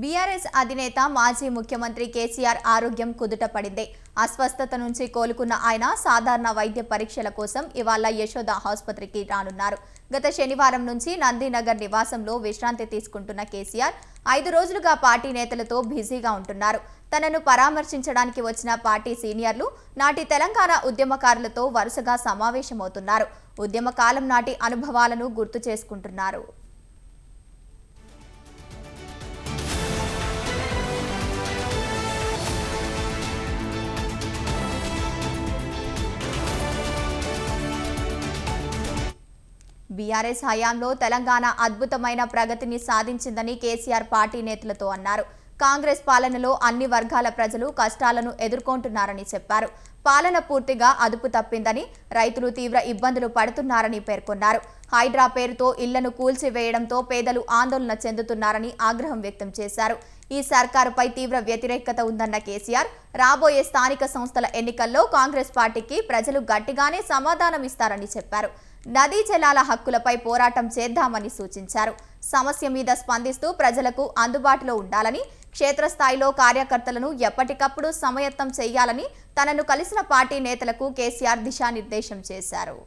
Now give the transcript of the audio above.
BRS అధినేత మాజీ ముఖ్యమంత్రి కేసీఆర్ ఆరోగ్యం కుదుటపడింది. అస్వస్థత నుంచి కోలుకున్న ఆయన సాధారణ వైద్య పరీక్షల కోసం ఇవాళ యశోద ఆసుపత్రికి రానున్నారు. గత శనివారం నుంచి నందినగర్ నివాసంలో విశ్రాంతి తీసుకుంటున్న కేసీఆర్ 5 రోజులుగా పార్టీ నేతలతో బిజీగా ఉంటున్నారు. తనను పరామర్శించడానికి వచ్చిన పార్టీ సీనియర్లు నాటి తెలంగాణ ఉద్యమకారులతో వరుసగా సమావేశమవుతున్నారు. ఉద్యమ కాలం నాటి అనుభవాలను గుర్తు చేసుకుంటున్నారు. బీఆర్ఎస్ హయాంలో తెలంగాణ అద్భుతమైన ప్రగతిని సాధించిందని కేసీఆర్ పార్టీ నేతలతో అన్నారు. కాంగ్రెస్ పాలనలో అన్ని వర్గాల ప్రజలు కష్టాలను ఎదుర్కొంటున్నారని చెప్పారు. పాలన పూర్తిగా అదుపు తప్పిందని, రైతులు తీవ్ర ఇబ్బందులు పడుతున్నారని పేర్కొన్నారు. హైడ్రా పేరుతో ఇళ్లను కూల్చివేయడంతో పేదలు ఆందోళన చెందుతున్నారని ఆగ్రహం వ్యక్తం చేశారు. ఈ సర్కారుపై తీవ్ర వ్యతిరేకత ఉందన్న కేసీఆర్ రాబోయే స్థానిక సంస్థల ఎన్నికల్లో కాంగ్రెస్ పార్టీకి ప్రజలు గట్టిగానే సమాధానం ఇస్తారని చెప్పారు. నదీ జలాల హక్కులపై పోరాటం చేద్దామని సూచించారు. సమస్య మీద స్పందిస్తూ ప్రజలకు అందుబాటులో ఉండాలని, క్షేత్రస్థాయిలో కార్యకర్తలను ఎప్పటికప్పుడు సమాయత్తం చేయాలని తనను కలిసిన పార్టీ నేతలకు కేసీఆర్ దిశానిర్దేశం చేశారు.